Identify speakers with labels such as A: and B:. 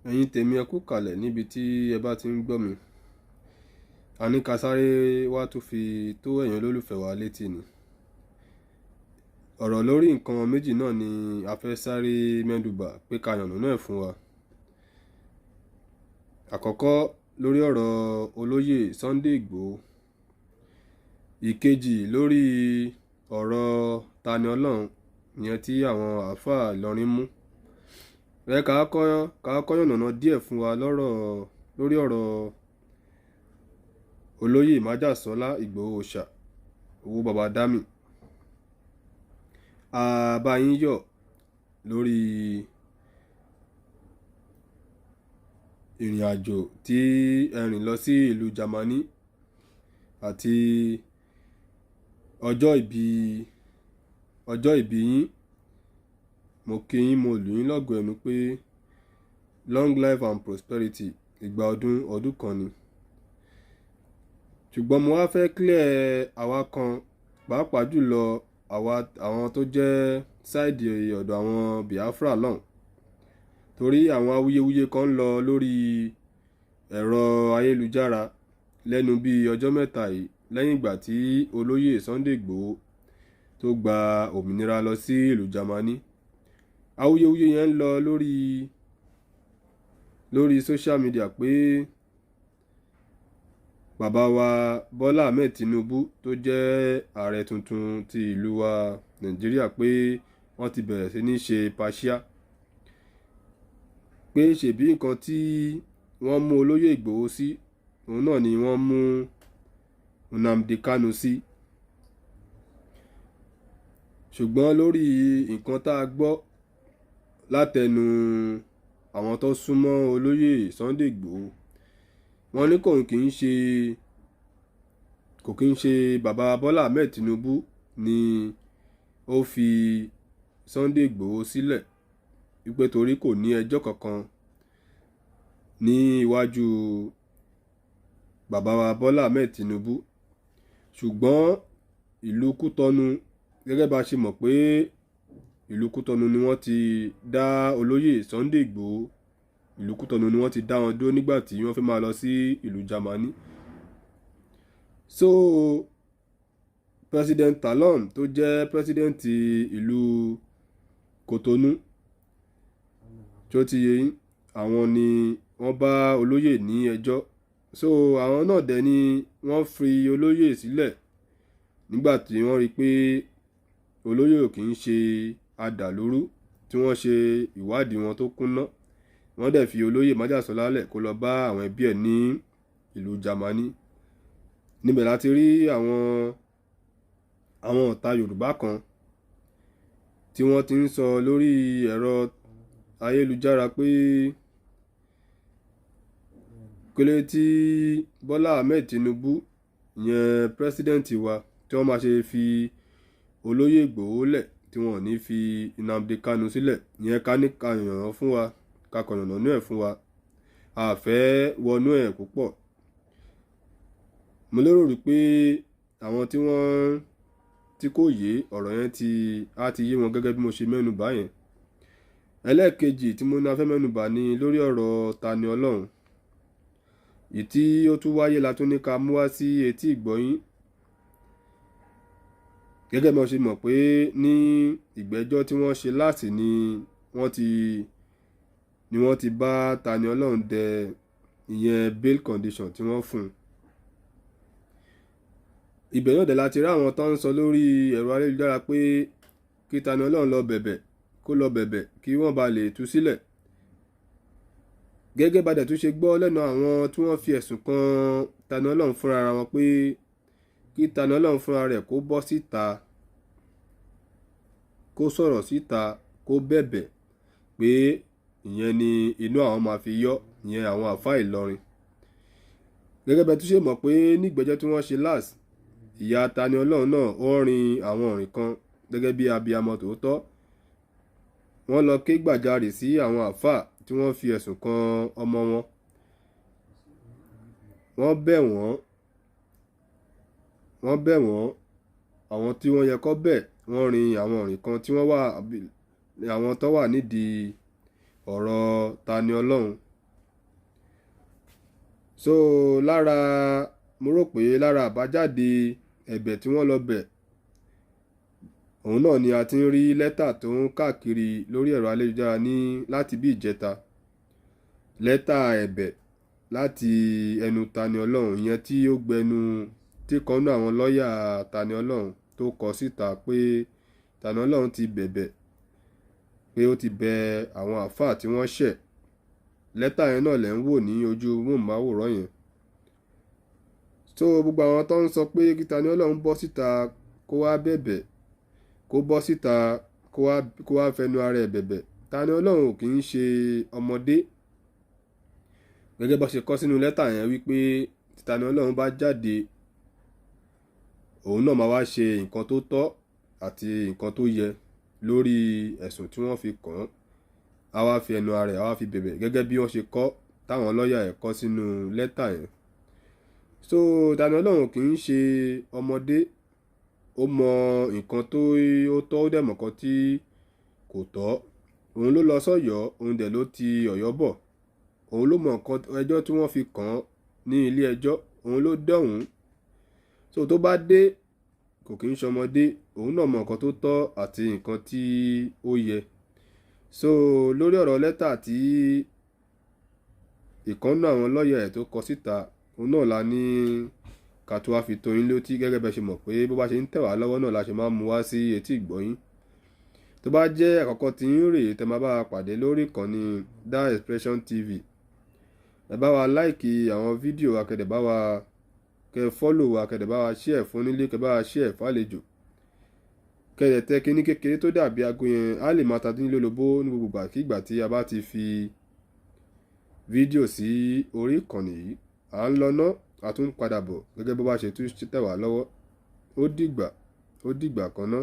A: Ẹ̀yin tèmi ẹ kú kalẹ̀ níbi tí ẹ bá ti ń gbọ́ mi. A ní ká sáré wá tún fi tó ẹ̀yin olólùfẹ́ wa létí ni. Ọ̀rọ̀ lórí nǹkan méjì náà ni a fẹ́ sáré mẹ́nubà pé ká yànnàná ẹ̀ fún wa. Àkọ́kọ́ lórí ọ̀rọ̀ olóyè Sunday Igboho. Ìkejì lórí ọ̀rọ̀ Tani Ọlọhun ìyẹn tí àwọn àáfàá Ìlọrin mú. Ká kọ́ yànnàná díẹ̀ fún wa lórí ọ̀rọ̀ olóyè májàsọ́lá Igboho Òòṣà owó baba dami. A bá yín yọ̀ lórí ìrìn àjò tí ẹ rìn lọ sí ìlú Jámánì àti ọjọ́ ìbí yín. Mo kí yín, mo lù yín lọ́gọ̀ ẹnu pé long life and prosperity, ìgbà ọdún kan ni. Ṣùgbọ́n mo wá fẹ́ clear àwa kan pàápàá jùlọ àwọn tó jẹ́ sáìdì ọ̀dọ̀ àwọn Biafra lọ́hùn. Torí àwọn awuyewuye kan ń lọ lórí ẹ̀rọ ayélujára lẹ́nu bí ọjọ́ mẹ́ta yìí lẹ́yìn ìgbà tí olóyè Sunday Igboho tó gba òmìnira lọ sí ìlú Jámánì. Awuyewuye yẹn ń lọ lórí social media pé bàbá wa Bọ́lá Ahmed Tinubu tó jẹ́ ààrẹ tuntun ti ìlú wa Nàìjíríà pé wọ́n ti bẹ̀rẹ̀ sí ní ṣe paṣíà. Pé ṣèbí nǹkan tí wọ́n mú olóyè Igboho sí òun náà ni wọ́n mú Nnamdi Kanu sí. Ṣùgbọ́n lórí nǹkan tá a gbọ́ látẹnu àwọn tó súnmọ́ olóyè Sunday Igboho, wọ́n ní kò kí ń ṣe bàbá Bọ́lá Ahmed Tinubu ni ó fi Sunday Igboho sílẹ̀ wípé torí kò ní ẹjọ́ kankan ní iwájú bàbá wa Bọ́lá Ahmed Tinubu. Ṣùgbọ́n ìlú Kútọ́nù, gẹ́gẹ́ bá ṣe mọ̀ pé ìlú Kútọ́nù ni wọ́n ti dá olóyè Sunday Igboho, ìlú Kútọ́nù ni wọ́n ti dá wọn dúró nígbà tí wọ́n fẹ́ máa lọ sí ìlú Jámánì. So President Talon tó jẹ́ president ìlú Kútọ́nù tó ti yé yín, àwọn ni wọ́n bá olóyè ní ẹjọ́. So àwọn náà dẹ̀ ni wọ́n fi olóyè sílẹ̀ nígbà tí wọ́n rí pé olóyè ò kì í ṣe adàlúrú, tí wọ́n ṣe ìwádìí wọn tó kúnná. Wọ́n dẹ̀ fi olóyè májàsọ́lá lẹ̀ kó lọ bá àwọn ẹbí ẹ̀ ní ìlú Jámánì. Níbẹ̀ láti rí àwọn ọ̀tá Yorùbá kan tí wọ́n ti ń sọ lórí ẹ̀rọ ayélujára pé kílé tí Bọ́lá Ahmed Tinubu ìyẹn pírẹsidẹ́ǹtì wa tí wọ́n máa ṣe fi olóyè Igboho lẹ̀ tí wọ́n ò ní fi Nnamdi Kanu sílẹ̀. Ìyẹn ká ní ká yànnà fún wa, ká kọ̀yànnà ẹ̀ fún wa. A fẹ́ wọnú ẹ̀ púpọ̀. Mo lérò rí pé àwọn tí kò yé ọ̀rọ̀ yẹn á ti yé wọn gẹ́gẹ́ bí mo ṣe mẹ́nubà yẹn. Ẹlẹ́ẹ̀kejì tí mo ní a fẹ́ mẹ́nubà ni lórí ọ̀rọ̀ Tani Ọlọhun. Ìtí ó tún wáyé la tún ní ká mú wá sí etí ìgbọ́yín. Gẹ́gẹ́ bí wọ́n ṣe mọ̀ pé ní ìgbẹ́jọ́ tí wọ́n ṣe láti ni wọ́n ti bá Tani Ọlọhun dẹ ìyẹn bail condition tí wọ́n fún un. Ibẹ̀ náà dẹ̀ láti rí àwọn tó ń sọ lórí ẹ̀rọ ayélujára pé kí Tani Ọlọhun lọ bẹ̀bẹ̀ kí wọ́n bá lè tú sílẹ̀. Gẹ́gẹ́ bá dẹ̀ tún ṣe gbọ́ lẹ́nu àwọn tí wọ́n fi ẹ̀sùn kan Tani Ọlọhun fúnra wọn pé kí Tani Ọlọhun fúnra rẹ̀ kó bọ́ síta, kó sọ̀rọ̀ síta, kó bẹ̀bẹ̀ pé ìyẹn ni inú àwọn máa fi yọ́, ìyẹn àwọn àfáà Ìlọrin. Gẹ́gẹ́ bá tún ṣe mọ̀ pé ní ìgbẹ́jọ́ tí wọ́n ṣe last, ìyá Tani Ọlọhun náà ó rin àwọn ọ̀rìn kan gẹ́gẹ́ bí abiyamọ tòótọ́. Wọ́n lọ ké gbàjarè sí àwọn àfáà tí wọ́n fi ẹ̀sùn kan ọmọ wọn. Wọ́n bẹ̀ wọ́n àwọn tí wọ́n yẹ kó bẹ̀, wọ́n rin àwọn ọ̀rìn kan tí àwọn tó wà nídìí ọ̀rọ̀ Tani Ọlọhun so lára mo rò pé lára àbájáde ẹ̀bẹ̀ tí wọ́n lọ bẹ̀ òun náà ni a ti ń rí lẹ́tà tó ń káàkiri lórí ẹ̀rọ ayélujára ní láti bí ìjẹta, lẹ́tà ẹ̀bẹ̀ láti ẹnu Tani Ọlọhun, ìyẹn tí ó gbẹnu tí kan náà àwọn lọ́ọ̀yà Tani Ọlọhun tó kọ síta pé Tani Ọlọhun ti bẹ̀bẹ̀ pé ó ti bẹ àwọn àáfàá tí wọ́n ṣẹ̀. Lẹ́tà yẹn náà lẹ́ ń wò ní ojú móhùnmáwòrán yẹn. So gbogbo àwọn tó ń sọ pé kí Tani Ọlọhun bọ́ síta kó wá bẹ̀bẹ̀, kó bọ́ síta kó wá fẹnu ara ẹ̀ bẹ̀bẹ̀. Tani Ọlọhun kì í ṣe ọmọdé. Gẹ́gẹ́ bó ṣe kọ sínú lẹ́tà yẹn wípé tí Tani Ọlọhun bá jáde, òun náà máa wá ṣe nǹkan tó tọ́ àti nǹkan tó yẹ lórí ẹ̀sùn tí wọ́n fi kàn án. A wá fi ẹnu ara ẹ̀, a wá fi bẹ̀bẹ̀ gẹ́gẹ́ bí wọ́n ṣe kọ táwọn lọ́ọ̀yà ẹ̀ kọ sínú lẹ́tà yẹn. So Tani Ọlọhun kì í ṣe ọmọdé. Ó mọ nǹkan tó tọ́, ó dẹ̀ mọ̀ nǹkan tí kò tọ́. Òun ló lọ sọ́yọ́, òun dẹ̀ ló ti Ọ̀yọ́ bọ̀. Òun ló mọ nǹkan ẹjọ́ tí wọ́n fi kàn án ní ilé ẹjọ́, òun ló dọ̀hún. So tó bá dé kò kì í ṣọmọdé, òun náà mọ nǹkan tó tọ́ àti nǹkan tí ó yẹ. So lórí ọ̀rọ̀ lẹ́tà tí ìkànnà àwọn lọ́ọ̀yà ẹ̀ tó kọ síta, òun náà la ní ká tó wá fi tó yín létí gẹ́gẹ́ bẹ́ẹ̀ ṣe mọ̀ pé bó bá ṣe ń tẹ̀ wá lọ́wọ́ náà la ṣe máa ń mú wá sí etí ìgbọ́yín. Tó bá jẹ́ àkọ́kọ́ tí ń rèé tẹ́ máa bá wa pàdé lórí ìkànnì That Expression TV. Ẹ bá wa láìkì àwọn fídíò wa, kẹ́dẹ̀ bá wa fọ́lò wa, kẹ́dẹ̀ bá wa share fún nílé, kẹ́ bá wa share fàlejò. Kẹ́dẹ̀ tẹ kíní kékeré tó dàbí aago yẹn, á lè máa ta dín lólobó ní gbogbo ìgbàkígbà tí a bá ti fi fídíò sí orí ìkànnì yìí. À ń lọ ná, a tún padà bọ̀ gẹ́gẹ́ bó bá ṣe tún tẹ̀ wá lọ́wọ́. Ó dìgbà kan ná.